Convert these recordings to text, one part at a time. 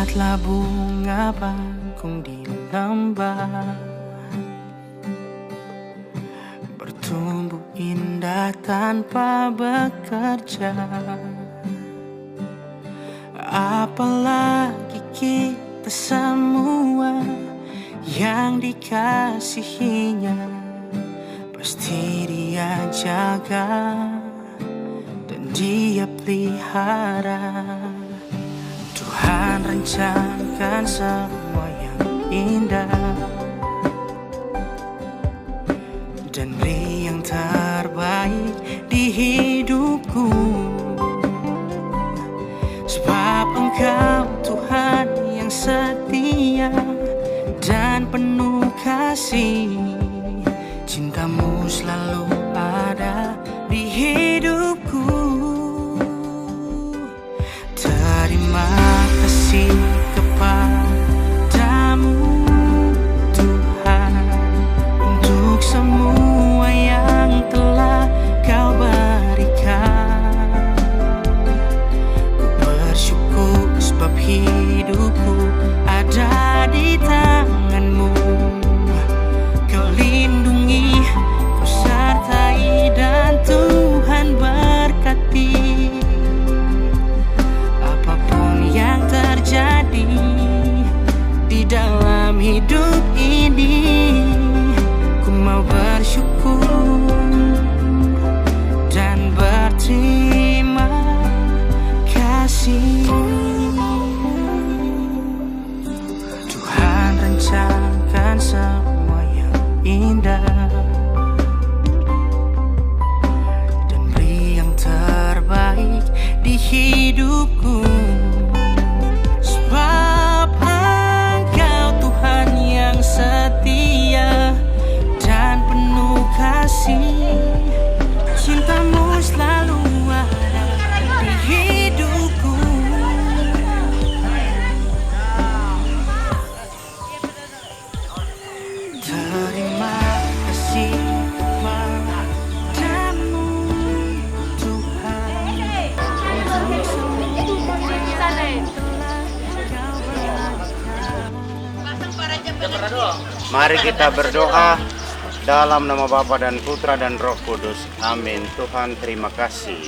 Lihatlah bunga bangkung di lembah, bertumbuh indah tanpa bekerja. Apalagi kita semua yang dikasihinya, pasti dia jaga dan dia pelihara. Tuhan rencanakan semua yang indah dan beri yang terbaik di hidupku. Sebab Engkau Tuhan yang setia dan penuh kasih, cintamu selalu ada di hidupku. Terima kasih kepadamu Tuhan untuk semua yang telah Kau berikan. Ku bersyukur sebab hidupku ada di tangan-Mu. Kau lindungi, Kau sertai, dan Tuhan berkati. Apapun yang terjadi di dalam hidup ini, ku mau bersyukur dan berterima kasih. Tuhan rencanakan semua yang indah dan beri yang terbaik di hidupku. Sebab Engkau Tuhan yang setia dan penuh kasih, cintamu selalu ada di hidupku. Terima kasih kepadamu Tuhan untuk semua yang telah Kau berikan. Mari kita berdoa dalam nama Bapa dan Putra dan Roh Kudus. Amin. Tuhan, terima kasih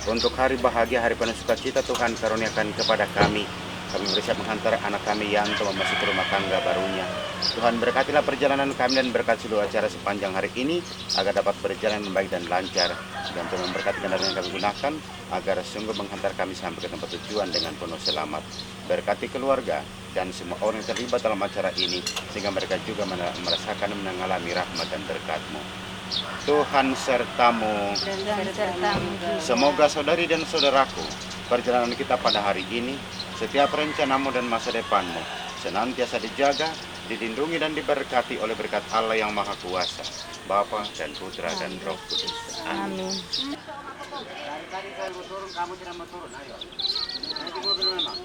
untuk hari bahagia, hari penuh sukacita Tuhan karuniakan kepada kami. Kami bersiap menghantar anak kami Yanto memasuki rumah tangga barunya. Tuhan, berkatilah perjalanan kami dan berkati seluruh acara sepanjang hari ini agar dapat berjalan dengan baik dan lancar. Dan Tuhan memberkati kendaraan yang kami gunakan agar sungguh menghantar kami sampai ke tempat tujuan dengan penuh selamat. Berkati keluarga dan semua orang yang terlibat dalam acara ini sehingga mereka juga merasakan dan mengalami rahmat dan berkat-Mu. Tuhan sertamu. Semoga saudari dan saudaraku, perjalanan kita pada hari ini, setiap rencanamu dan masa depanmu senantiasa dijaga, dilindungi dan diberkati oleh berkat Allah yang Maha Kuasa, Bapa dan Putra dan Roh Kudus. Amin. Kamu tidak mau turun, ayo. Nanti mobil memang.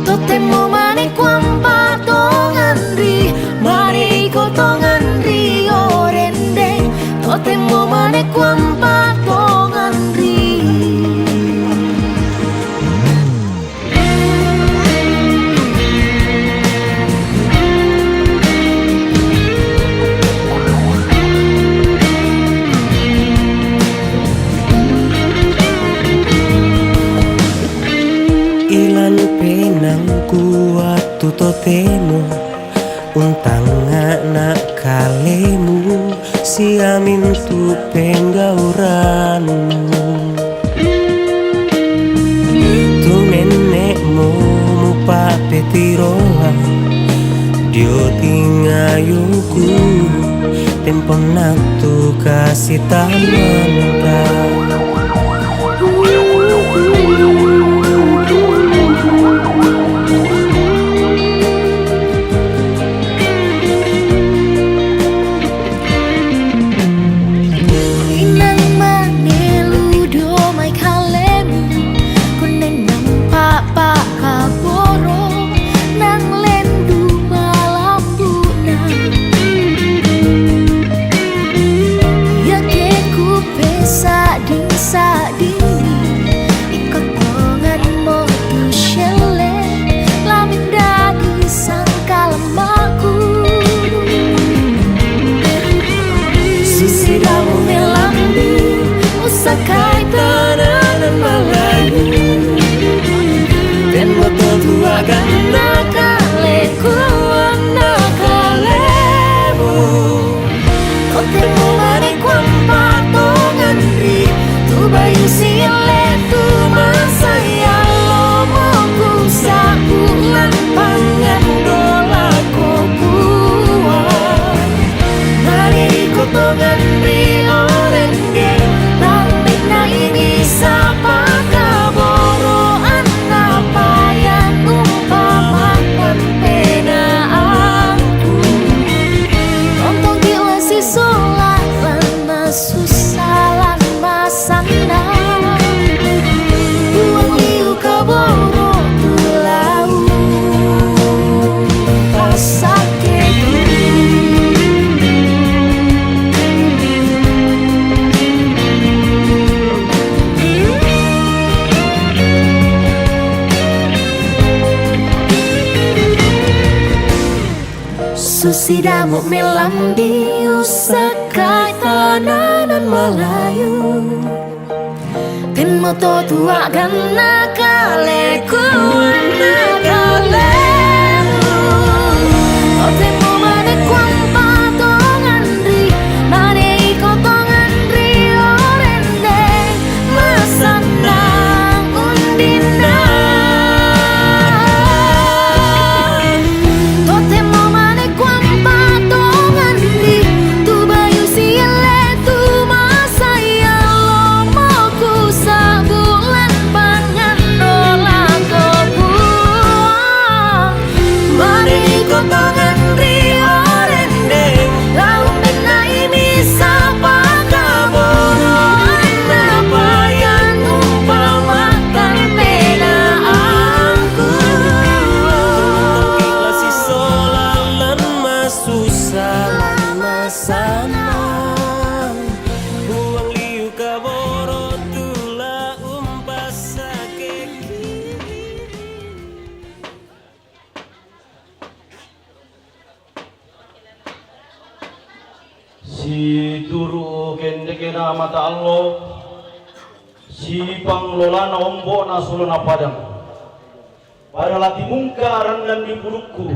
Totemo mane kwampa tongandri, mane iko tongandri orende. Totemo mane kwampa tongandri. Ilan penang kuat tu totemo untang anak kalemu si amin tu penggauranmu tu nenekmu mupa petiroa dio tingayuku tempon tu kasih taman. Ya que ku pesa sile tu masaya lomoku sabulan pangan dola ko buat nari kotongan rio rende lambe na ini sapa kaboro apa yang umpamakan pena aku nonton gila si solat lama susah lama sana buang liu kaboro tulau pasake Susidamo melambi usakai tananan Melayu Ten moto tua gana kaleku nakale Otemo mane kwampa tongan ri Mane iko tongan ri orende Masana undina Otemo mane kwampa tongan ri Tu bayu siele tu masaya lomoku sabulan pangan dola ko buang Mane iko tongan ri orende Laumben na ini sapa kaboro Apa yang umpamakan pena aku Gila si solalan masusah masana buang liu kaboro tula umpasake si turu kende kena mata Allah si panglolana ombo na suluna padang pada lati mungkaran dan di pulukku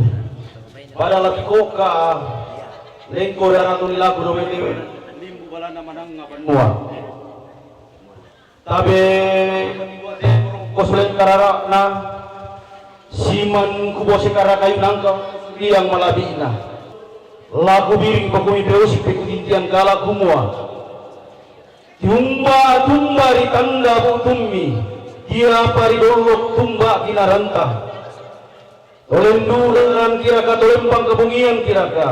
pada lati koka lengko daratu nilaku do mete limbu balana manang ngapanua tabe kosulen karara na siman kubose karara kayu nangka liang malabina laku biring pakumi beusik pekutintian kala kumua tumba tumba di tanda butummi kira pari dolok tumba kina rantah tolenduran kira ka tolempang kebungian kira ka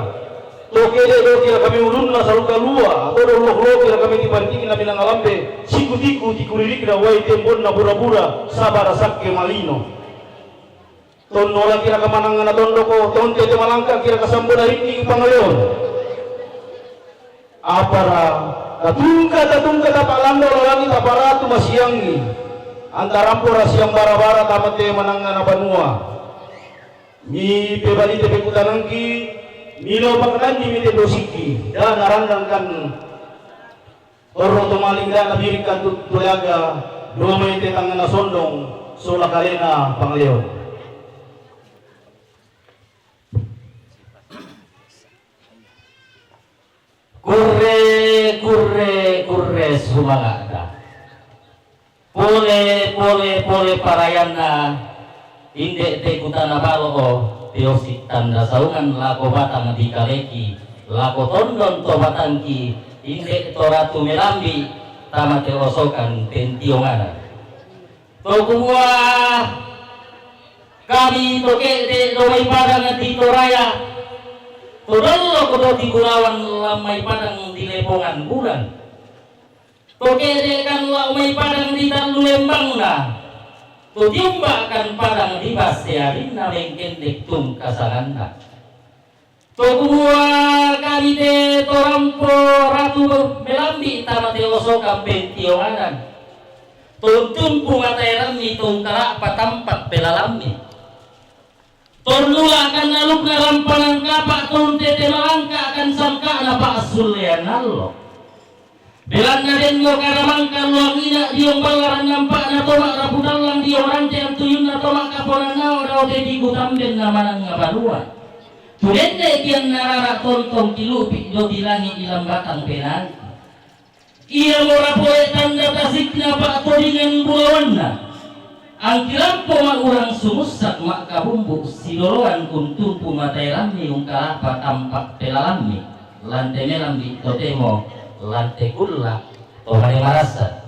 tokede do kira kami ulunna saluka lua atau dolok lo kira kami dibandingin na binang alambe siku-tiku tikuririk na wai tembon na bura-bura sabar sakke malino tonora kira kamanangan na tondo ko tonte te malangka kira kasambo na rinni pangaleon apara tatungka tapalando lalani taparatu masiyangi antarampura siyang bara-bara tamate manangan na banua mi pebali te pekutanangki milo pakadandi mi te dosiki dan narandangkan torno tumaling dan nabirikan tulaga dua te tangan na sondong sola kalena pangaleon kurre sumangada pole parayana inde te kutana balo teosik tanda saungan lako batang di kaleki lako tondon to batangki inde toratu melambi tama te osokan tentiongana to kumua kami toke de domai padang di toraya Todolo kodo di Kulawan lamai padang di Lepongan bulan. Tokede kan lamai padang di Talu Lembang na. Todiumba kan padang di Basearin na lengken dektum kasalanda. Tokumua kami de torampo ratu melambi tamate osokan pentionganan. Tontumpu matairan ni tongkara patampat pelalami. Tornula akan naluk na rampanang kapak tonte te malangka akan sangka na paasulian nalo. Belan na den mo karamangka luang ina diong balaran nampak na tomak raputan lang diong rante ang tuyun na tomak kaponan nao daw te di kutamben na manang ngabarua. Tulende kian narara tontong kilupi do dilangi ilang batang penan. Ia mora poe tanda tasikna pak todingan bulawanna. Ang kilampo mak urang sumusak mak kabumbu sidoloan kuntung pumatairamni yung kalapat ampak pelalamni. Lante melambi totemo lante kulla tohari marasa.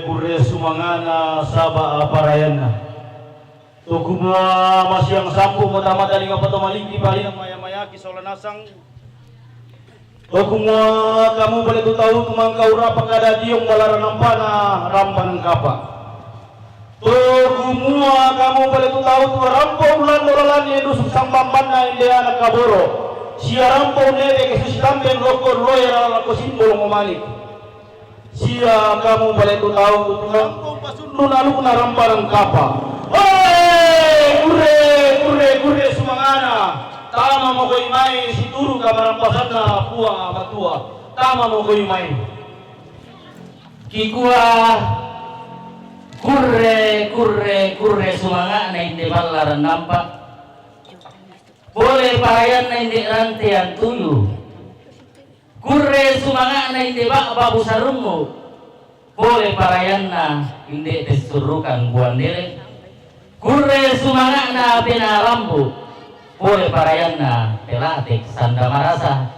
Kure sumangana saba aparayana. Tugumwa masyang sampu mata-mata linga patomalingki bali ng maya-mayaki sa ulanasang. Tugumwa kamu balik tahu tumang kaura pagkada diyong balaran ng pana rampan ng kapa. Tugumwa kamu balik tahu tuwa rampo ulan nolalan ni nusuk sang bamban na india nagkaboro. Siya rampo nere kesusitampen rokor loya na ko simbolo mamalik. Siya kamu balik tahu tuwa pasundu nalu na rampan ng kapa. Kure sumangana. Tama mo ko'y may situro ka marampasan na puwa matua. Tama mo ko'y may. Kikua kure sumanga na hindi balaran nampak. Boleh parayan na hindi rantian tuyo. Kure sumanga na hindi babu sarungo. Boleh parayan na hindi tesurukan buwan diri. Kure sumanga na pinarambu. Boleh parayan na pelatik sanda marasa.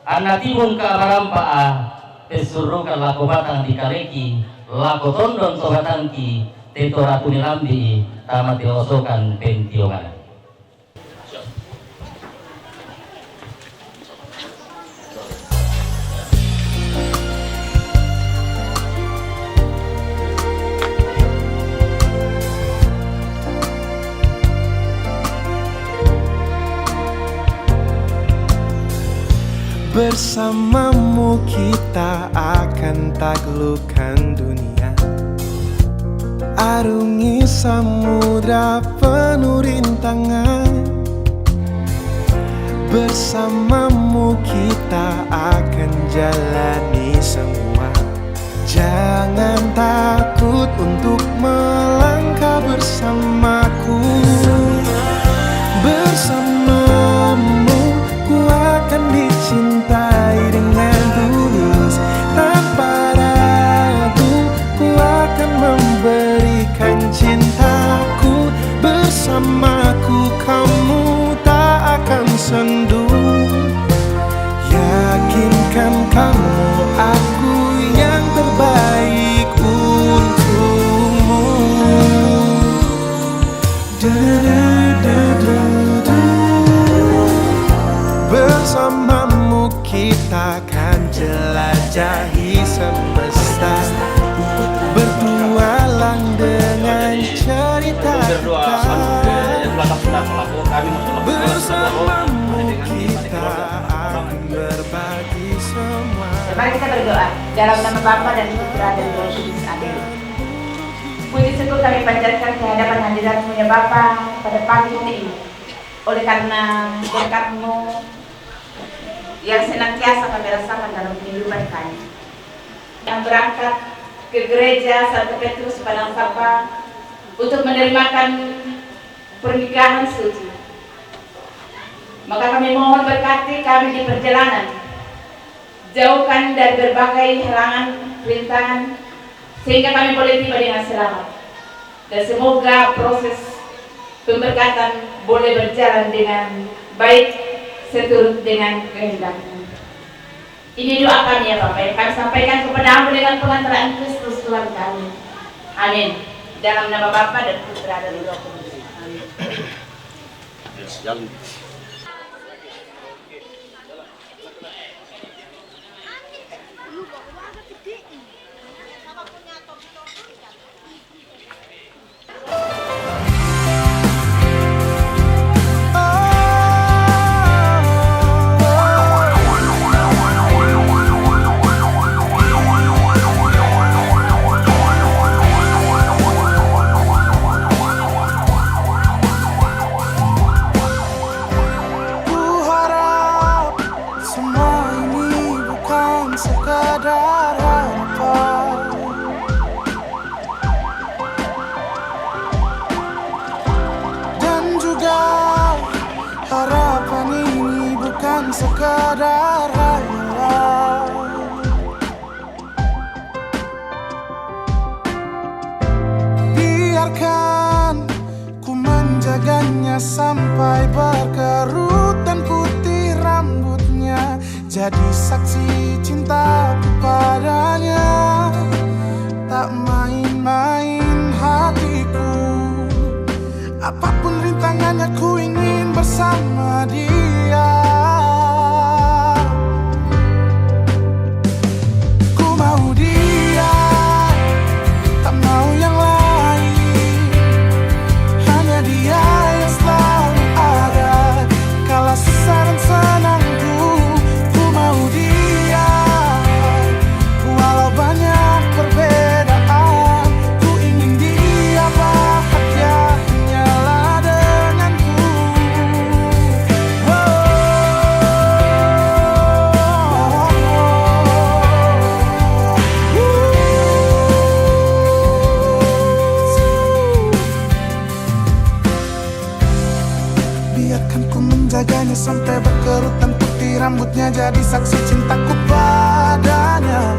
Anatibong ka barampaa tesurukan lako batang di kaleki. Lako tondon sobatangki teto ratu nilambi tamat tilosokan pentiongan. Bersamamu kita akan taklukkan dunia, arungi samudra penuh rintangan. Bersamamu kita akan jalani semua. Jangan takut untuk melangkah bersamaku. Bersamamu ku akan dicintai dengan tulus. Tanpa ragu ku akan memberikan cintaku. Bersamaku kamu tak akan sendu. Yakinkan kamu aku yang terbaik untukmu. Bersamamu kita akan jelajahi semesta, bertualang dengan cerita kita. Bersamamu kita akan berbagi semua. Mari kita berdoa dalam nama Bapa dan Putra dan Roh Kudus. Amin. Puji syukur kami panjatkan ke hadapan hadirat-Mu ya Bapa pada pagi ini. Oleh karena berkat-Mu yang senantiasa kami rasakan dalam kehidupan kami, yang berangkat ke gereja Santo Petrus Padang Sapa untuk menerimakan pernikahan suci. Maka kami mohon berkati kami di perjalanan, jauhkan dari berbagai halangan, rintangan, sehingga kami boleh tiba dengan selamat. Dan semoga proses pemberkatan boleh berjalan dengan baik seturut dengan kehendak-Mu. Ini doa kami ya Bapak, yang kami sampaikan kepada-Mu dengan pengantaraan Kristus Tuhan kami. Amin. Dalam nama Bapa dan Putra dan Roh Kudus. Amin. pada rela. Biarkan ku menjaganya sampai berkerut dan putih rambutnya, jadi saksi cintaku padanya. Tak main-main hatiku, apapun rintangannya ku ingin bersama dia. Ku mau dia, tak mau yang lain. Hanya dia yang selalu ada kala susah dan senangku. Ku mau dia, walau banyak perbedaan. Ku ingin dia bahagia hanyalah denganku. Biarkan ku menjaganya sampai berkerut dan putih rambutnya, jadi saksi cintaku padanya.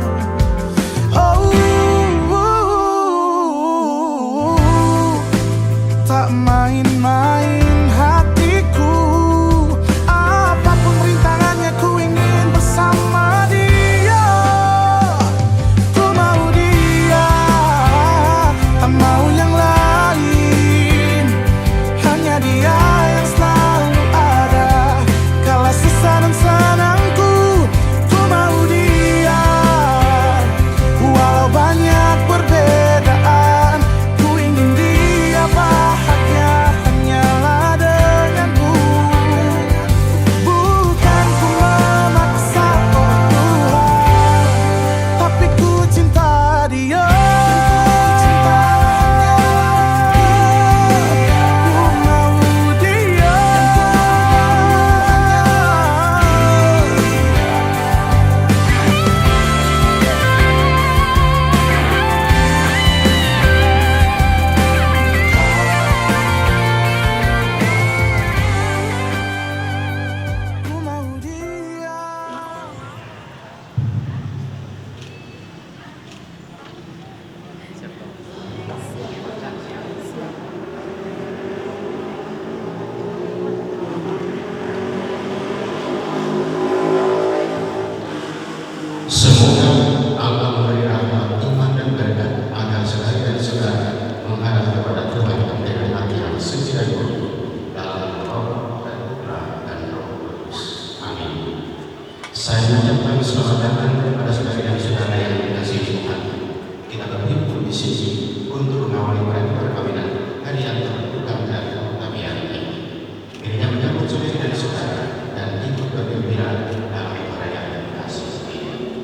Oh, tak main-main hatiku, apapun rintangannya ku ingin bersama dia. Ku mau dia, tak mau yang lain. Hanya dia yang selalu ada kala susah dan senangku. Ku mau dia, walau banyak perbedaan. Ku ingin dia bahagia hanyalah denganku. Bukan ku memaksa oh Tuhan, tapi ku cinta dia. Ku mau dia. Ku mau dia. Semoga Allah memberi rahmat, iman dan berkat agar sekali dan segala menghadap kepada Tuhan dengan hati yang suci dan murni dalam Roh dan Putra dan Roh Kudus. Amin. Saya mengucapkan selamat datang kepada sekali dan saudara yang dikasihi Tuhan. Kita berhimpun di sini untuk mengawali perkawinan hari yang terbuka dari perkawinan ini. Gereja menyambut saudara dan saudara dan ikut bergembira dalam perayaan kasih ini.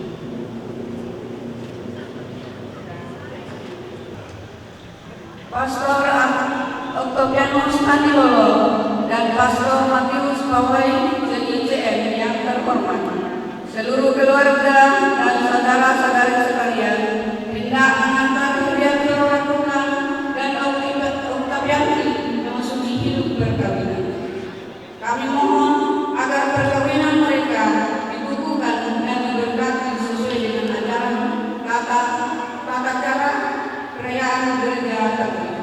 Pastor Octavianus Andilolo dan Pastor Matius Pawai JICM yang terhormat, seluruh keluarga dan saudara-saudari sekalian, hendak mengantar Suryati Tuhan dan Octavianti memasuki hidup perkawinan. Kami mohon agar perkawinan mereka dibukukan dan diberkati sesuai dengan ajaran tata cara perayaan gereja Katolik.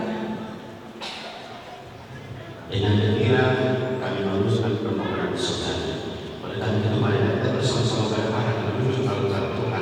Dengan demikian kami meneruskan permohonan saudara. Oleh karena itu mari kita bersama-sama berharap menuju altar Tuhan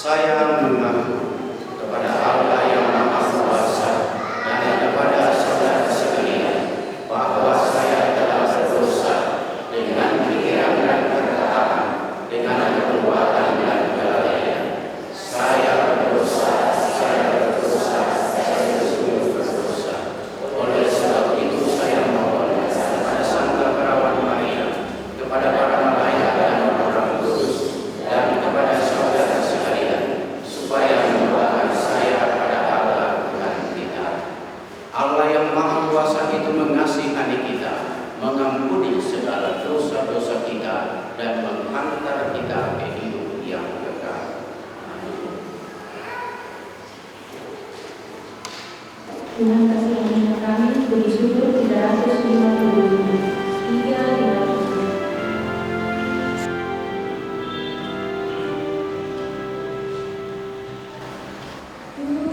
Saya mengaku kepada Allah yang Maha Kuasa dan kepada saudara sekalian bahwa saya telah berdosa dengan pikiran dan perkataan, dengan perbuatan dan kelalaian. Saya berdosa, saya sungguh berdosa. Oleh sebab itu saya mohon kepada Santa Perawan Maria, kepada para malaikat dan orang kudus, dan kepada saudara sekalian, supaya mendoakan saya pada Allah Tuhan kita. Allah yang Maha Kuasa itu mengasihani kita, mengampuni segala dosa-dosa kita, dan menghantar kita ke hidup yang kekal. Tuhan kasih anugerah kami beri syukur 350 hingga 50. Tuhan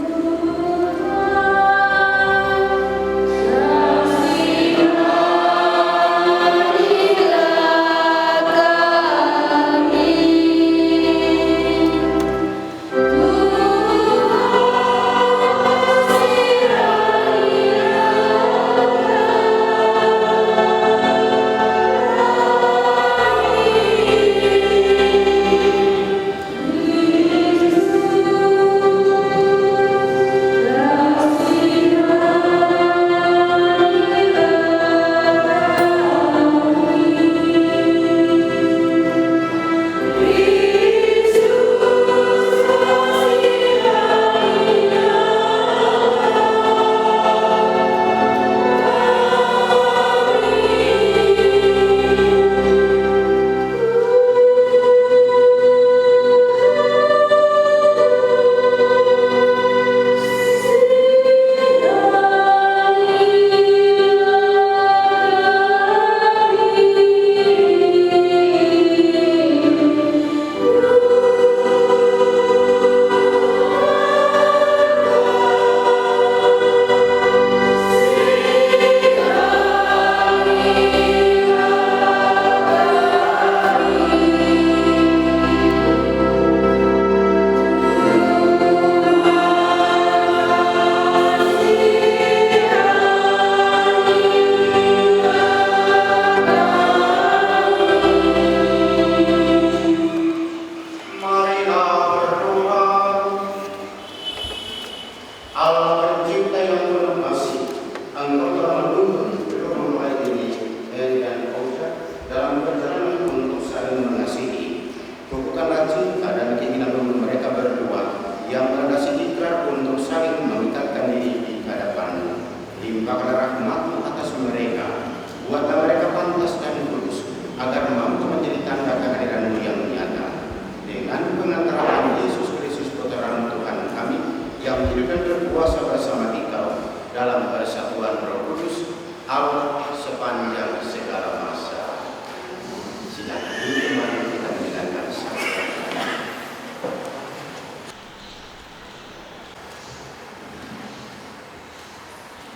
Allah pencipta yang penuh kasih, Engkau telah menuntun kedua mempelai ini Heli dan Oja dalam perjalanan untuk saling mengasihi. Bukanlah cinta dan keinginan mereka berdua yang melandasi ikrar untuk saling mengikatkan diri di hadapan-Mu. Limpahkanlah rahmat-Mu atas mereka, buatlah mereka pantas dan kudus, agar mampu menjadi tanda kehadiran-Mu yang nyata. Dengan pengantaran Yesus Kristus Putra Tuhan kami, yang hidup dan berkuasa bersama Engkau dalam persatuan Roh Kudus, Allah sepanjang segala masa. Silakan duduk, mari kita mendengarkan sabda.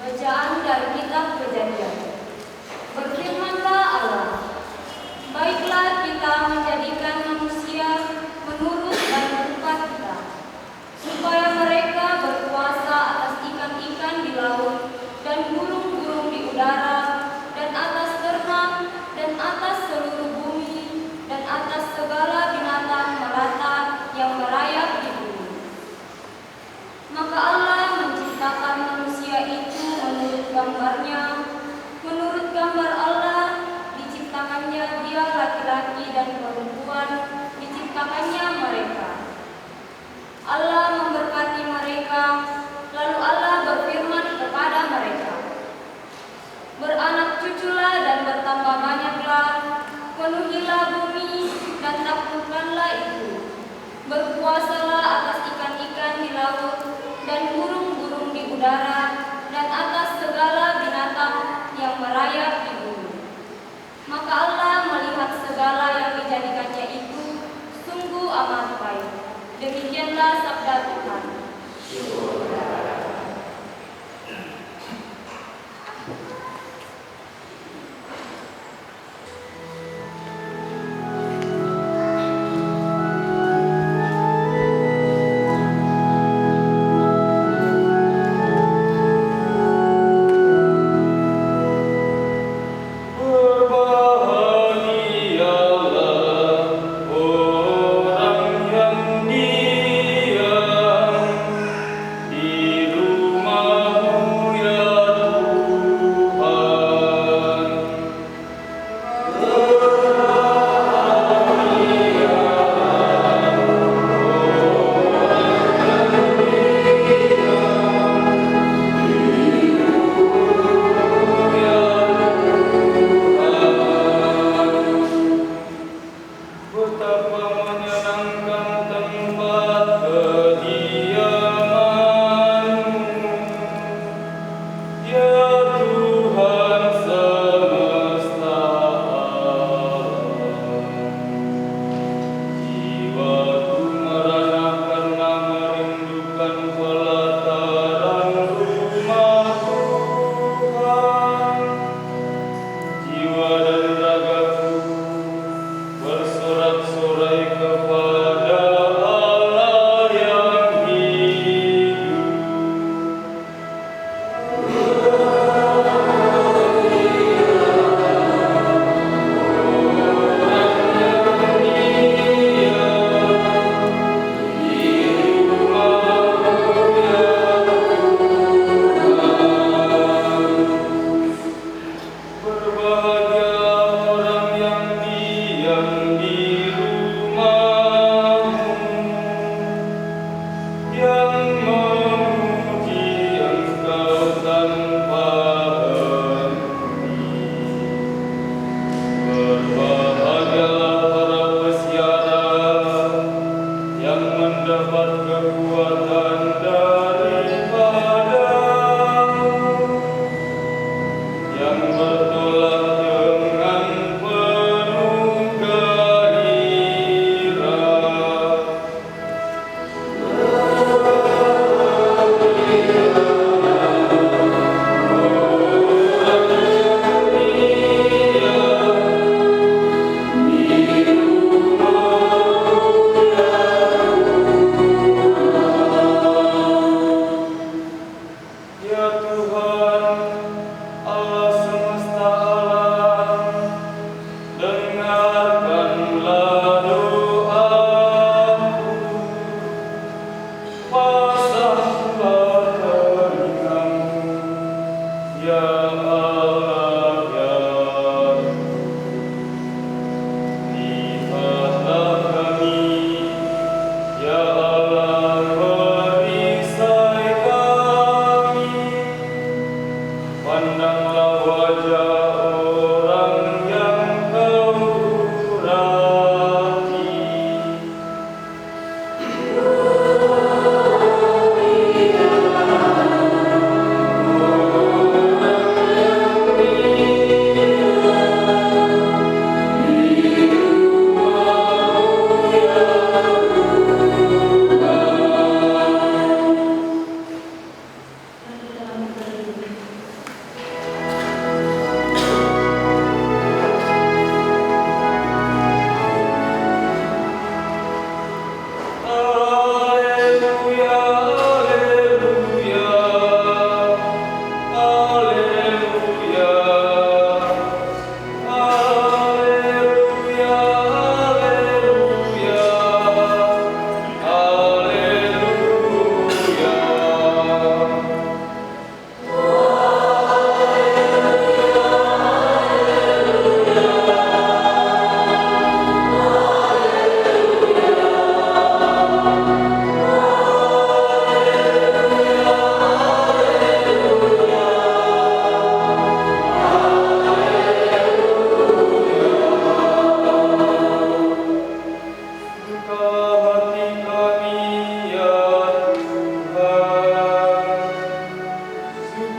Bacaan dari Kitab Kejadian. Berfirmanlah Allah, baiklah kita menjadikan manusia menurut dan rupa kita, supaya mereka berkuasa atas ikan-ikan di laut dan burung-burung di udara dan atas ternak dan atas seluruh bumi dan atas segala binatang melata yang merayap di bumi. Maka Allah menciptakan manusia itu menurut gambarnya, menurut gambar Allah diciptakannya dia, laki-laki dan perempuan diciptakannya mereka. Allah memberkati mereka, lalu Allah berfirman kepada mereka, beranak cuculah dan bertambah banyaklah, penuhilah bumi dan taklukkanlah itu, berkuasalah atas ikan-ikan di laut dan burung-burung di udara dan atas segala binatang yang merayap di bumi. Maka Allah melihat segala yang dijadikannya itu sungguh amat baik. Demikianlah sabda Tuhan.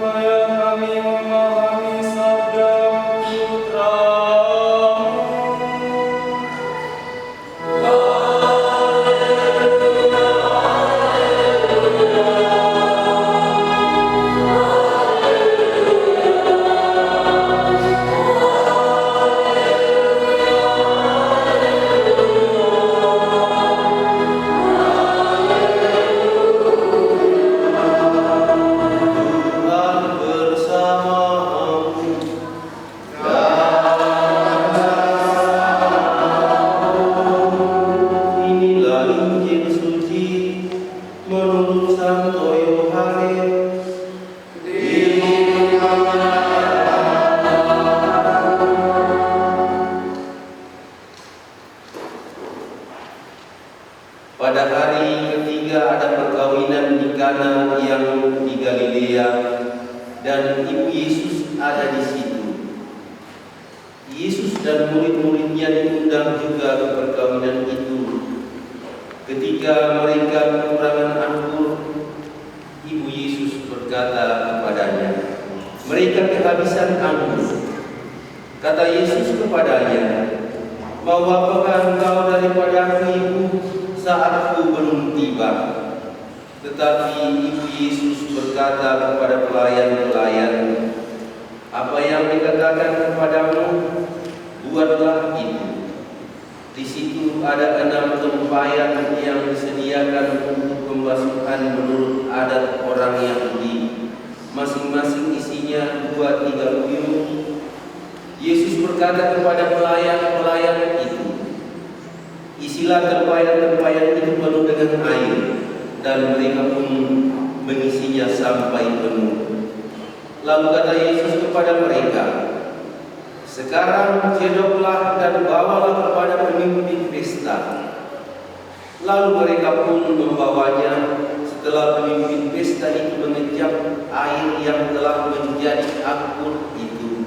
supaya kami memahami sabda Putra-Mu. Tuhan bersamamu. Inilah Injil suci menurut Santo Yohanes. Pada hari ketiga ada perkawinan di Kana yang di Galilea, dan ibu Yesus ada di situ. Yesus dan murid-muridnya diundang juga ke perkawinan itu. Ketika mereka kekurangan anggur, ibu Yesus berkata kepadanya, "Mereka kehabisan anggur." Kata Yesus kepadanya, "Mau apakah engkau daripadaku, ibu, saatku belum tiba?" Tetapi ibu Yesus berkata kepada pelayan-pelayan, "Apa yang dikatakan kepadamu, buatlah itu." Di situ ada 6 tempayan yang disediakan untuk pembasuhan menurut adat orang Yahudi. Masing-masing isinya 2-3 uyung. Yesus berkata kepada pelayan-pelayan itu, "Isilah tempayan-tempayan itu penuh dengan air," dan mereka pun mengisinya sampai penuh. Lalu kata Yesus kepada mereka, "Sekarang cedoklah dan bawalah kepada pemimpin pesta." Lalu mereka pun membawanya. Setelah pemimpin pesta itu mengejap air yang telah menjadi anggur itu,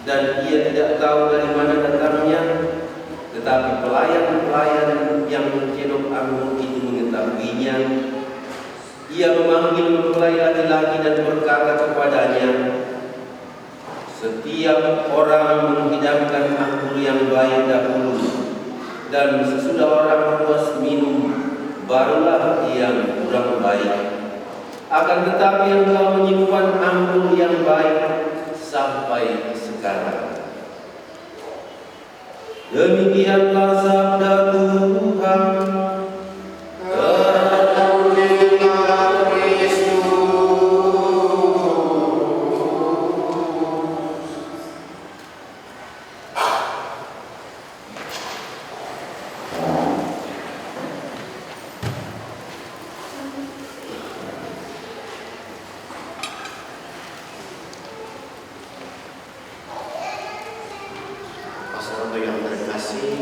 dan ia tidak tahu dari mana datangnya, tetapi pelayan-pelayan yang mencedok anggur itu mengetahuinya. Ia memanggil mempelai laki-laki dan berkata kepadanya, "Setiap orang menghidangkan anggur yang baik dahulu, dan sesudah orang puas minum, barulah yang kurang baik. Akan tetapi engkau menyimpan anggur yang baik sampai sekarang." Demikianlah sabda Tuhan. Saudara yang terkasih,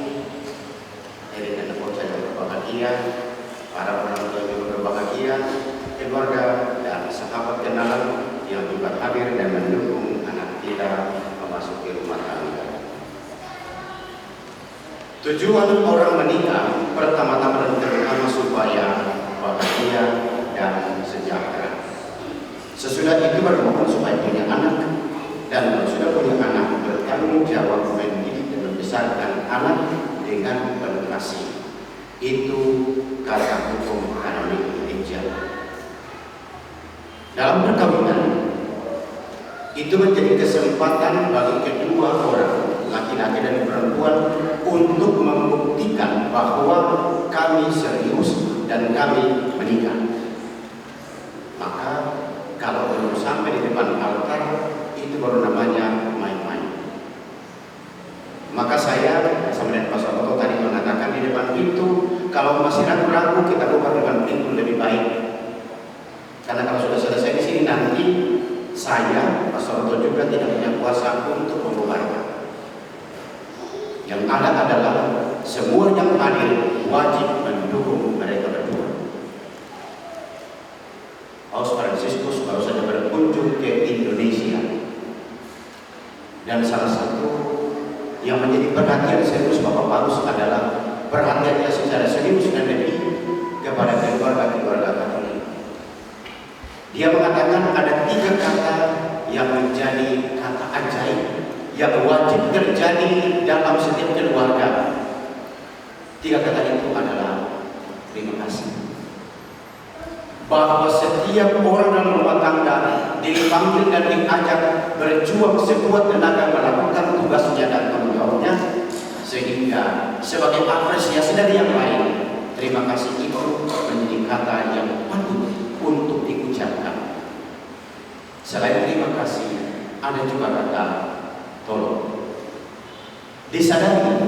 hadirin dan bocah yang berbahagia, para orang tua yang berbahagia, keluarga dan sahabat kenalan yang juga hadir dan mendukung anak kita memasuki rumah tangga. Tujuan orang menikah pertama-tama dan terutama supaya bahagia dan sejahtera. Sesudah itu baru supaya punya anak, dan kalau sudah punya anak bertanggung jawab mendidik dan membesarkan anak dengan penuh kasih. Itu kata hukum kanonik gereja. Dalam perkawinan itu menjadi kesempatan bagi kedua orang, laki-laki dan perempuan, untuk membuktikan bahwa kami serius dan kami menikah. Maka kalau belum sampai di depan altar, itu baru namanya main-main. Maka saya sama dengan Pak Soto tadi mengatakan di depan pintu, kalau masih ragu-ragu kita buka depan pintu lebih baik. Karena kalau sudah selesai di sini nanti saya, Pak Soto juga tidak punya kuasa untuk membubarkan. Yang ada adalah semua yang hadir wajib mendukung mereka berdua. Paus Fransiskus baru saja berkunjung ke Indonesia, dan salah satu yang menjadi perhatian serius Bapak Paus adalah perhatiannya secara serius dan lebih kepada keluarga-keluarga Katolik. Dia mengatakan ada 3 kata wajib terjadi dalam setiap keluarga. 3 kata itu adalah terima kasih. Bahwa setiap orang dalam rumah tangga dipanggil dan diajak berjuang sekuat tenaga melakukan tugasnya dan tanggung jawabnya, sehingga sebagai apresiasi dari yang lain, terima kasih itu menjadi kata yang patut untuk diucapkan. Selain terima kasih, ada juga kata tolong. Disadari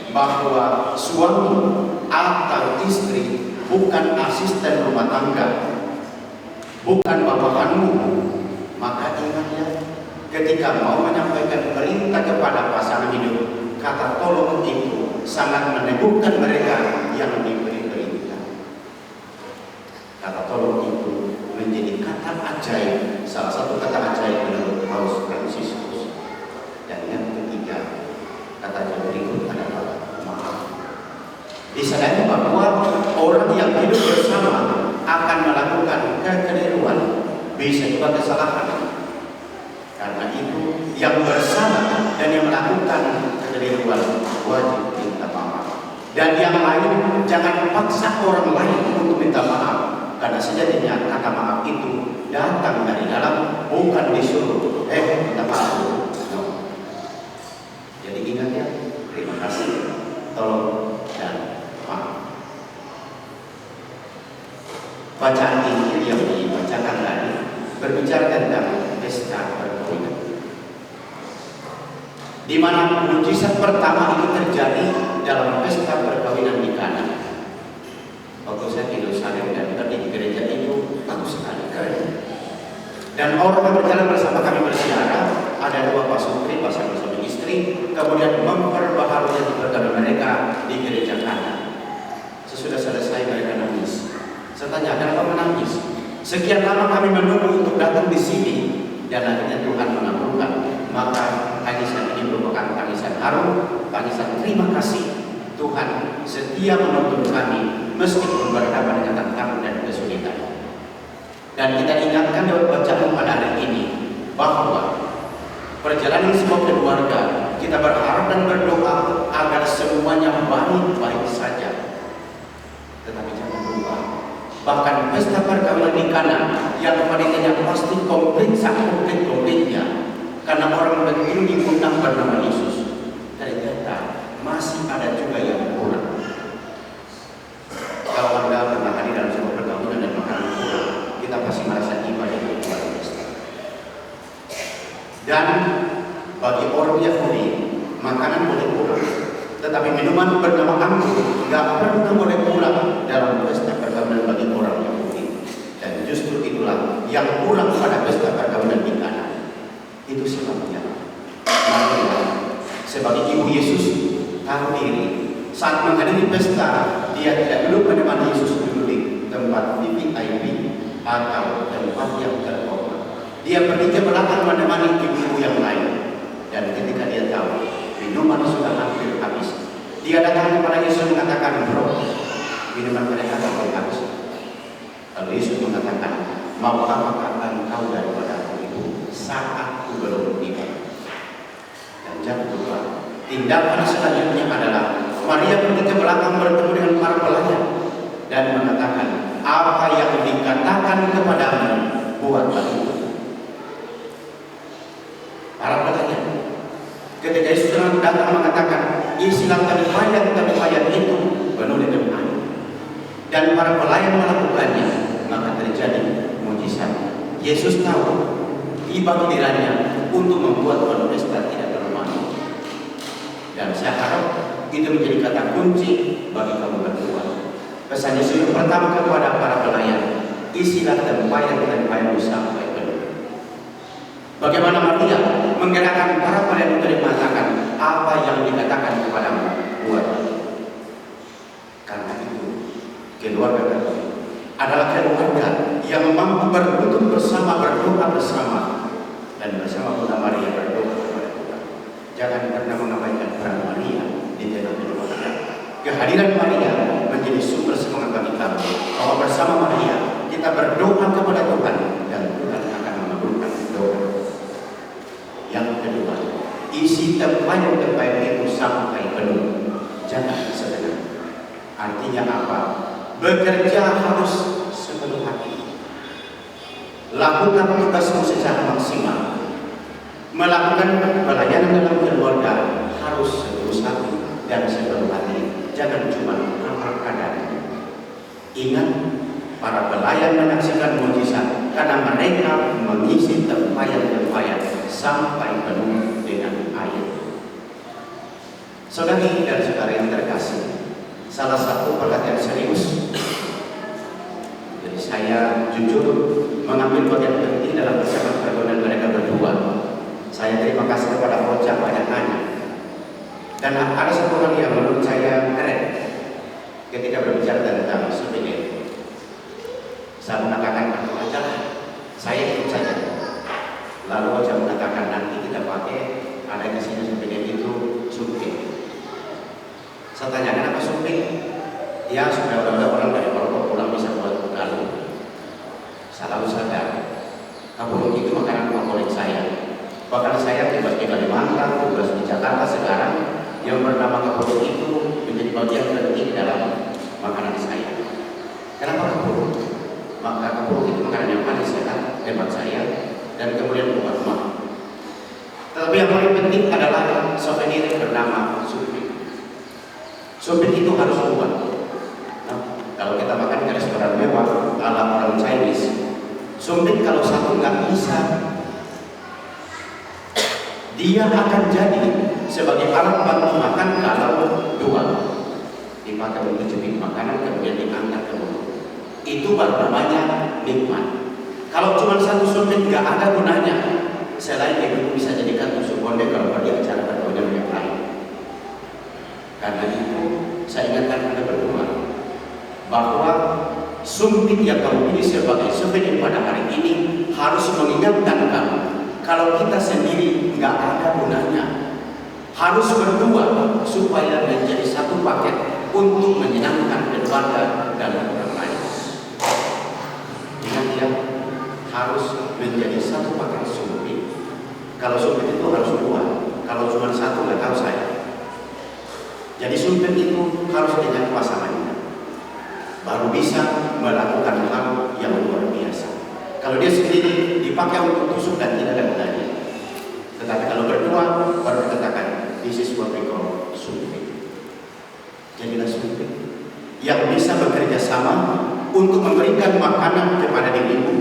bahwa suami atau istri bukan asisten rumah tangga, bukan bawahanmu, maka ingatlah ketika mau menyampaikan perintah kepada pasangan hidup, kata tolong itu sangat meneguhkan mereka yang diberi perintah. Kata tolong itu menjadi kata ajaib, salah satu kata ajaib menurut Paus Fransiskus. Dan yang ketiga, kata yang berikut adalah maaf. Disadari bahwa orang yang hidup bersama akan melakukan kekeliruan, bisa juga kesalahan. Karena itu yang bersama dan yang melakukan kekeliruan wajib minta maaf. Dan yang lain jangan paksa orang lain untuk minta maaf, karena sejatinya kata maaf itu datang dari dalam, bukan disuruh. Minta maaf. No. Jadi ingat ya, terima kasih, tolong, dan maaf. Bacaan Injil yang dibacakan tadi berbicara tentang pesta perkawinan, di mana mujizat pertama itu terjadi dalam pesta perkawinan di Kana. Waktu saya di Yerusalem dan tadi di gereja itu bagus sekali keren. Dan orang yang berjalan bersama kami bersiara, ada 2 pasutri pasangan suami istri, kemudian memperbaharui perkawinan mereka di gereja Kana. Sesudah selesai mereka nangis. Saya tanya, kenapa menangis? Sekian lama kami menunggu untuk datang di sini, dan akhirnya Tuhan mengabulkan. Maka tangisan ini merupakan tangisan haru, tangisan terima kasih. Tuhan setia menuntun kami meskipun berhadapan dengan tantangan dan kesulitan. Dan kita ingatkan lewat bacaan pada hari ini bahwa perjalanan sebuah keluarga, kita berharap dan berdoa agar semuanya baik-baik saja. Tetapi jangan lupa, bahkan pesta perkawinan di Kana yang panitianya pasti komplitnya, karena orang begitu diundang bernama Yesus, ternyata masih ada juga yang kurang. Kalau Anda pernah hadir dalam sebuah perkawinan dan makanan kurang, kita pasti merasa ibadah itu luar biasa. Dan bagi orang Yahudi, makanan boleh kurang, tetapi minuman bernama anggur nggak pernah boleh kurang dalam pesta perkawinan bagi orang Yahudi. Dan justru itulah yang kurang pada pesta perkawinan di Kana. Itu sebabnya Maria sebagai ibu Yesus tahu diri saat menghadiri pesta, dia tidak duduk menemani Yesus duduk di tempat VIP atau tempat yang terhormat. Dia pergi ke belakang menemani ibu-ibu yang lain. Dan ketika dia tahu minuman sudah hampir habis, dia datang kepada Yesus mengatakan, "Bro, minuman mereka sudah habis." Lalu Yesus mengatakan, "Mau apakah engkau daripada ibu saat aku belum tiba?" Dan jangan lupa, tindakan selanjutnya adalah Maria pergi ke belakang bertemu dengan para pelayan dan mengatakan, "Apa yang dikatakan kepadamu, buatlah itu." Para pelayan ketika Yesus datang mengatakan, "Isilah tempayan itu penuh dengan air." Dan para pelayan melakukannya, maka terjadi mujizat. Yesus tahu tiba gilirannya untuk membuat pesta tidak terlalu. Dan saya harap itu menjadi kata kunci bagi kamu berdua. Pesan Yesus yang pertama kepada para pelayan, isilah tempayan sampai penuh. Bagaimana Maria menggerakkan para pelayan untuk mengatakan, "Apa yang dikatakan kepadamu, buat." Karena itu keluarga Katolik adalah keluarga yang mampu berlutut bersama, berdoa bersama, dan bersama Bunda Maria berdoa kepada Tuhan. Jangan pernah mengabaikan peran Maria di tengah keluarga. Kehadiran Maria menjadi sumber semangat bagi kami, bahwa bersama Maria kita berdoa kepada Tuhan dan Tuhan akan mengabulkan doa. Yang kedua, isi tempayan-tempayan itu sampai penuh. Jangan setengah. Artinya apa? Bekerja harus sepenuh hati. Lakukan tugasmu secara maksimal. Melakukan pelayanan dalam keluarga harus setulus hati dan sepenuh hati. Jangan cuma amal kadang. Ingat, para pelayan menyaksikan mukjizat karena mereka mengisi tempayan-tempayan sampai penuh dengan air. Saudari dan saudara yang terkasih, salah satu perhatian serius. Jadi saya jujur mengambil bagian penting dalam pertemuan mereka berdua. Saya terima kasih kepada Ocha banyak tanya. Dan ada satu hal yang menurut saya keren ketika berbicara tentang souvenir. Saya mengatakan aku aja lah, saya ikut saja. Lalu Ocha mengatakan nanti kita pakai ada di sini souvenir itu sumpit. Saya tanya kenapa sumpit? Ya supaya orang dari Maroko pulang bisa buat lalu. Saya lalu sadar, kapulung itu makanan favorit saya. Bahkan saya tugas di Kalimantan, tugas di Jakarta sekarang, yang bernama kapulung itu menjadi bagian penting dalam makanan saya. Kenapa kapulung? Maka kapulung itu makanan yang paling sehat, hemat saya, dan kemudian rumah-rumah. Tetapi yang paling penting adalah souvenir bernama sumpit. Sumpit itu harus buat. Nah, kalau kita makan di restoran mewah ala orang Chinese, sumpit kalau satu nggak bisa, dia akan jadi sebagai alat bantu makan kalau dua dipakai untuk jepit makanan kemudian diangkat ke mulut. Itu baru namanya nikmat. Kalau cuma satu sumpit nggak ada gunanya. Selain itu bisa jadikan tusuk konde kalau di acara perkawinan yang lain. Karena itu saya ingatkan Anda berdua bahwa sumpit yang kamu pilih sebagai souvenir pada hari ini harus mengingatkan kamu kalau kita sendiri nggak ada gunanya. Harus berdua supaya menjadi satu paket untuk menyenangkan keluarga dan orang lain. Ingat ya, harus menjadi satu paket sumpit. Kalau sumpit itu harus dua, kalau cuma satu nggak tahu saya. Jadi sumpit itu harus dengan pasangannya, baru bisa melakukan hal yang luar biasa. Kalau dia sendiri dipakai untuk tusuk dan tidak ada gunanya. Tetapi kalau berdua baru dikatakan this is what we call sumpit. Jadilah sumpit yang bisa bekerja sama untuk memberikan makanan kepada dirimu,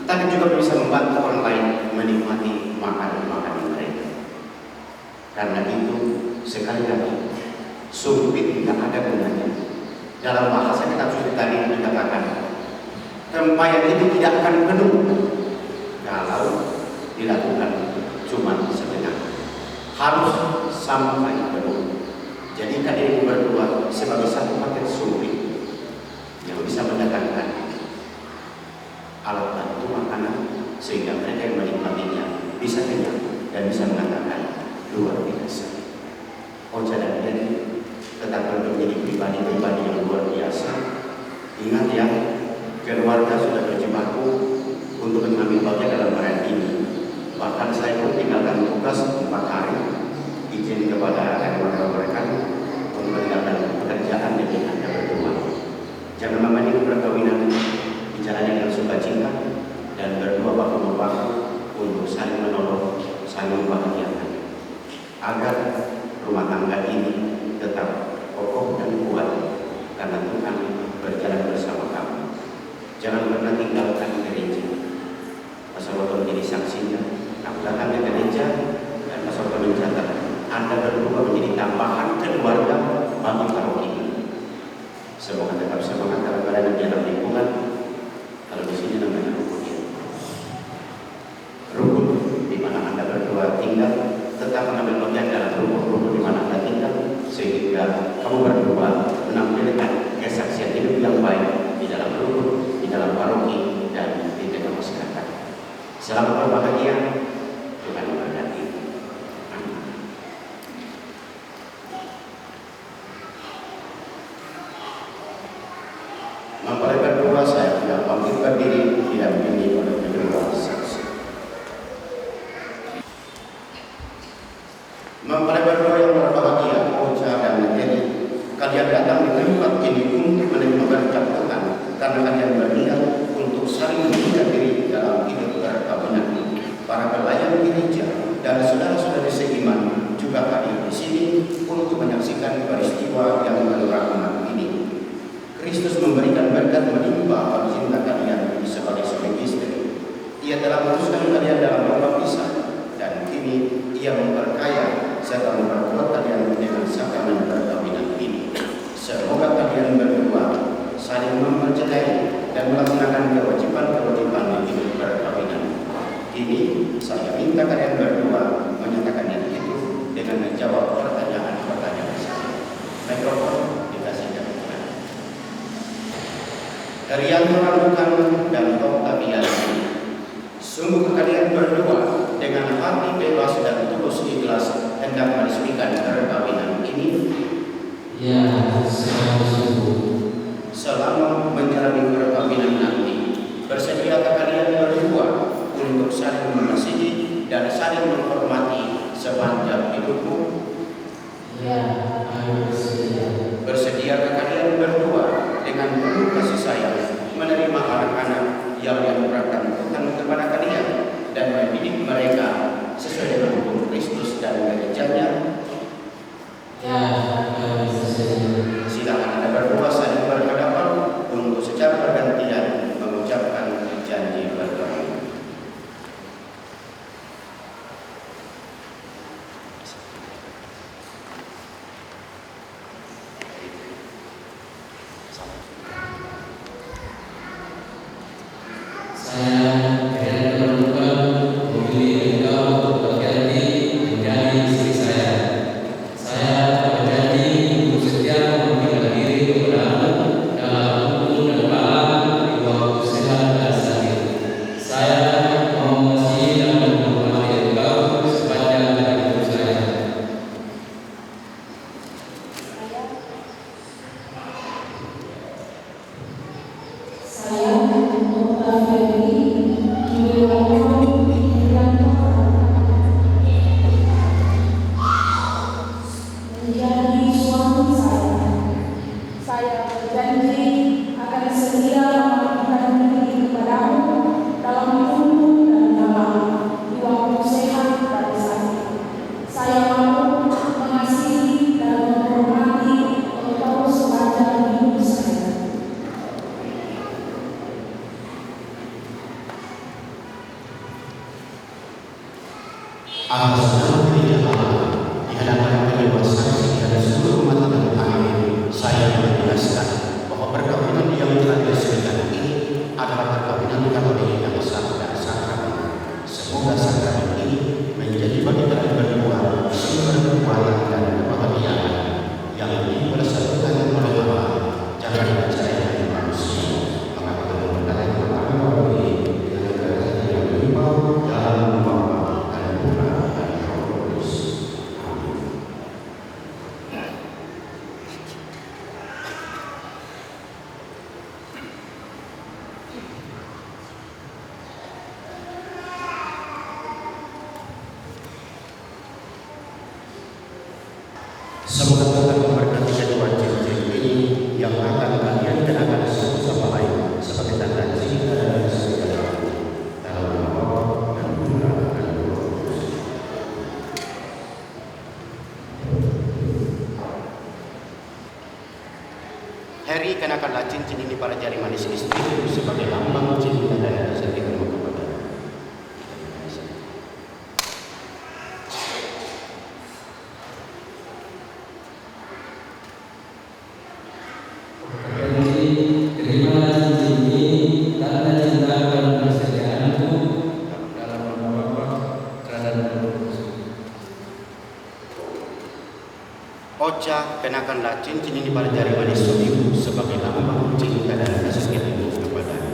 tapi juga bisa membantu orang lain menikmati makanan-makanan mereka. Karena itu sekali lagi sumpit tidak ada gunanya. Dalam bahasa kitab suci tadi dikatakan tempayan itu tidak akan penuh kalau dilakukan cuma setengah. Harus sampai penuh. Jadikan dirimu berdua sebagai satu paket sumpit yang bisa mendatangkan alat bantu makanan sehingga mereka yang menikmatinya bisa kenyang dan bisa mengatakan luar biasa. Ocha dan Denny tetap menjadi pribadi-pribadi yang luar biasa. Ingat ya, keluarga sudah berjibaku untuk mengambil bagian dalam perayaan ini. Bahkan saya pun tinggalkan tugas 4 hari, izin kepada rekan-rekan untuk meninggalkan pekerjaan demi Anda berdua. Jangan memandang perkawinan dijalani dengan sukacita dan berdua bahu-membahu untuk saling menolong, saling membahagiakan, agar rumah tangga ini tetap kokoh dan kuat karena Tuhan berjalan bersama kamu. Jangan pernah tinggalkan gereja. Pastor Woto menjadi saksinya. Aku datang ke gereja dan Pastor Woto mencatat Anda berdua menjadi tambahan keluarga bagi paroki ini. Semoga tetap semangat dalam berada dalam lingkungan. Kalau di sini namanya rukun. Rukun di mana Anda berdua tinggal, tetap mengambil bagian dalam rukun-rukun di mana Anda tinggal, sehingga kamu berdua menampilkan kesaksian hidup yang baik di dalam rukun, di dalam paroki, dan di tengah masyarakat. Selamat berbahagia, Tuhan memberkati. Amin. Mempelai berdua saya tidak pamit berdiri didampingi oleh kedua saksi. Mempelai berdua yang berbahagia, Ocha dan Heri, kalian datang di tempat ini untuk menerima berkat Tuhan karena kalian berniat untuk saling menjaga diri dalam hidup perkawinan. Para pelayan gereja dan saudara-saudari seiman juga hadir di sini untuk menyaksikan peristiwa yang penuh rahmat ini. Kristus memberikan berkat melimpah bagi cinta kalian sebagai suami istri. Ia telah menguruskan kalian dalam pembaptisan dan kini Ia memperkaya serta memperkuat kalian dengan sakramen perkawinan ini. Semoga kalian berdua saling mempercayai dan melaksanakan kewajiban-kewajiban hidup perkawinan. Kini saya minta kalian berdua menyatakan yang itu dengan menjawab pertanyaan-pertanyaan saya. Mikrofon dikasihkan. Dari yang meragukan dan kalian, sungguh kalian berdua dengan hati bebas dan tulus ikhlas hendak meresmikan perkawinan ini. Ya, sungguh. Selama menjalani perkawinan nanti, bersediakah kalian berdua untuk saling mengasihi dan saling menghormati sepanjang hidupmu? Ya, aku bersedia. Bersediakah kalian berdua dengan penuh kasih sayang menerima anak-anak yang dianugerahkan Tuhan kepada kalian dan mendidik mereka sesuai dengan hukum Kristus dan gerejanya? Ya, aku bersedia. Silakan Anda berdua saling berhadapan untuk secara bergantian mengucapkan janji perkawinan. Saya kalian berdua memilih engkau berganti menjadi istri saya. Saya berjanji untuk setia memberikan diri kepadamu dalam hukum dan taat di waktu sehat dan sakit. Saya mau mengasihi dan menghormati engkau sepanjang hidup saya. Saya Oktaviani Yulianto menjadi suami saya. Saya berjanji akan setia mengabdikan diri kepadamu dalam hukum dan dalam di waktu sehat dan sakit. Saya mau mengasihi dan menghormati engkau sepanjang hidup saya. Atas nama Gereja Allah di hadapan kedua saksi dan seluruh umat Tuhan ini, saya menegaskan bahwa perkawinan yang telah disediakan ini adalah perkawinan Katolik yang sah dan sakramen. Semoga sakramen ini menjadi bagi kalian berdua sumber kekuatan dan kebahagiaan yang dipersatukan oleh Allah. Jangan percaya dengan manusia, maka kita memperkaya kekuatan ini dengan kerajaan yang berlimpah dalam Bapa dan Putra dan Roh Kudus. Amin. Semoga Tuhan memberkati kedua cincin ini yang akan kalian kenakan satu sama lain sebagai tanda cinta dan kesetiaan dalam nama Bapa dan Putra dan Roh Kudus. Heri kenakanlah cincin ini pada jari manis istrimu sebagai lambang cinta dan kesetiaanmu kepada. Terimalah cincin ini tanda cinta dan persediaanku dalam nama Bapa dan Roh Kudus. Ocha, kenakanlah cincin ini pada jari manis suamimu sebagai lambang cinta dan kasih sayangmu kepadanya.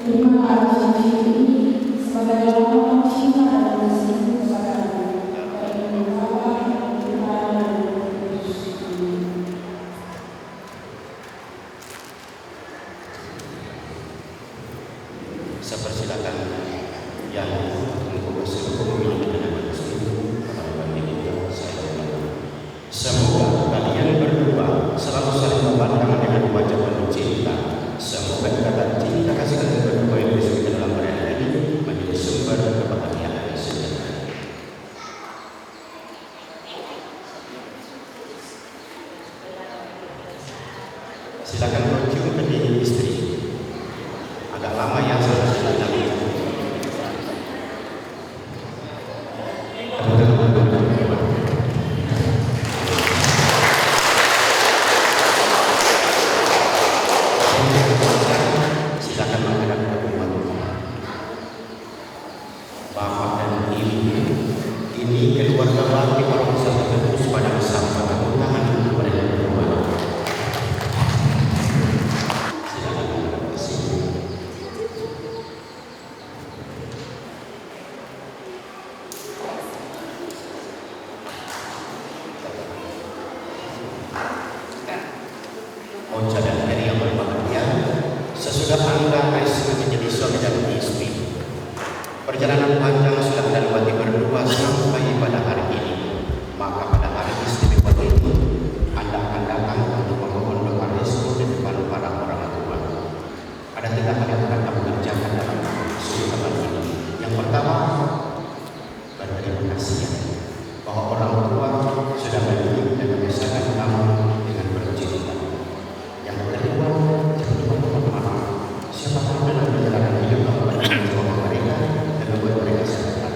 Terimalah cincin ini sebagai lambang cinta dan kasih kepadamu. Dalam nama Bapa dan Putra dan Roh Kudus. Amin. Semoga kalian berdua selalu saling memandang dengan wajah penuh cinta. Semoga ikatan cinta kasih kalian berdua yang disebut dalam perayaan ini menjadi sumber kebahagiaan sejahtera. Silakan bercium ke istri. Agak lama ya saya sudah silakan menghadap ke rumah. Bapak dan Ibu, ini keluarga bakti orang usaha terus pada bersama tangan mereka berdua. Silakan menghadap ke sini. Ocha dan Heri yang berbahagia, sesudah Anda Aisyah menjadi suami dan istri, perjalanan panjang sudah Anda lewati berdua sampai pada hari ini. Maka pada hari istimewa ini, Anda akan datang untuk memohon doa restu di depan para orang tua. Ada 3 hal yang akan kamu kerjakan dalam kesempatan ini. Yang pertama, berterima kasih bahwa orang tua sudah mendidik dan membesarkan kamu dengan bercinta. Yang kedua, jangan lupa maaf. Siapapun dalam perjalanan hidup kamu menjawab mereka dan membuat mereka sehat.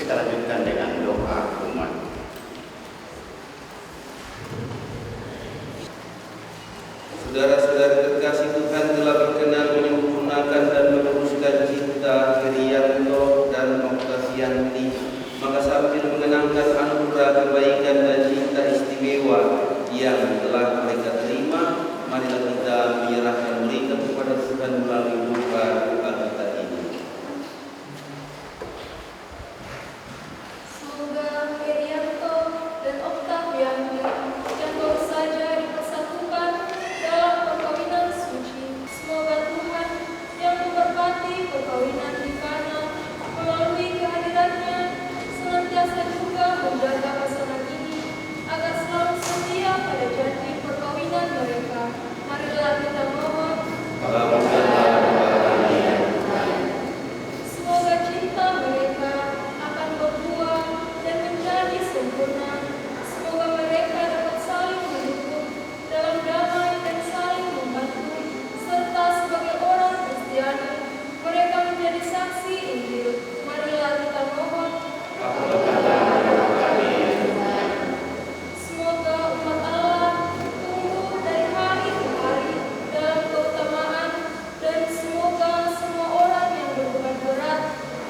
Kita lanjutkan dengan doa umat. Saudara-saudara terkasih, Tuhan telah berkenan menyempurnakan dan meluruskan cinta Herianto dan Oktavianti. Maka sambil mengenangkan anugerah kebaikan dan cinta istimewa yang telah mereka terima, marilah kita menyerahkan mereka kepada Tuhan melalui doa kita ini. Semoga Herianto dan Oktavianti yang baru saja dipersatukan dalam perkawinan suci. Semoga Tuhan yang memberkati perkawinan di Kana melalui kehadirannya senantiasa juga menjaga pasangan ini agar selalu setia pada janji perkawinan mereka. Marilah kita mohon. Semoga cinta mereka akan berbuah dan menjadi sempurna. Semoga mereka dapat saling mendukung dalam damai dan saling membantu, serta sebagai orang Kristiani mereka menjadi saksi Injil. Marilah kita mohon. Semoga umat Allah tumbuh dari hari ke hari dalam keutamaan, dan semoga semua orang yang berbeban berat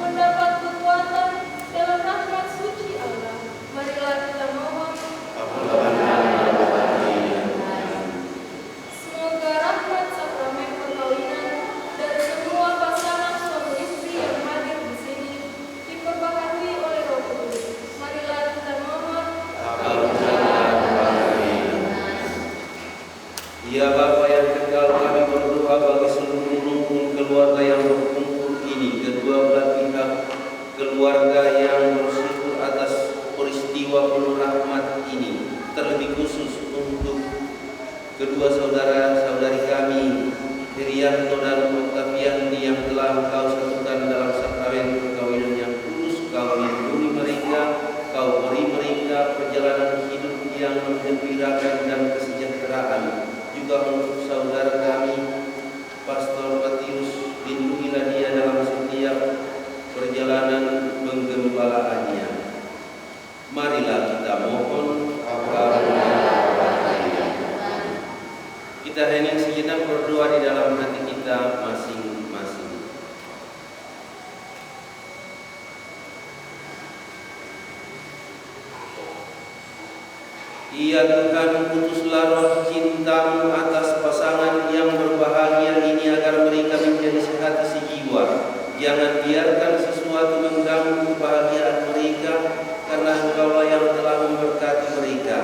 mendapat kekuatan dalam rahmat suci Allah. Marilah kita mohon. Semoga rahmat sakramen perkawinan dari semua pasangan suami istri yang hadir di sini diberkati oleh Roh Kudus. Marilah kita mohon. Ya Bapa yang kekal, kami berdoa bagi seluruh rukun keluarga yang berkumpul ini, kedua belah pihak keluarga yang bersyukur atas peristiwa penuh rahmat ini, terlebih khusus untuk kedua saudara-saudari kami, Herianto dan Oktavianti, yang telah Engkau satukan dalam sakramen perkawinan yang kudus. Kau lindungi mereka, Kau beri mereka perjalanan hidup yang menggembirakan dan kesejahteraan. Juga untuk saudara kami, Pastor Matius, lindungilah dia dalam setiap perjalanan penggembalaannya. Marilah kita mohon. Kita hening sejenak berdoa di dalam hati kita masing-masing. Ya Tuhan, utuslah roh cinta-Mu atas pasangan yang berbahagia ini agar mereka menjadi sehati sejiwa. Jangan biarkan sesuatu mengganggu kebahagiaan mereka, karena Engkau-lah yang telah memberkati mereka.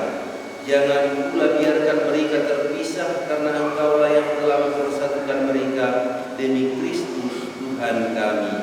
Jangan pula biarkan mereka terpisah, karena Engkau-lah yang telah mempersatukan mereka demi Kristus Tuhan kami.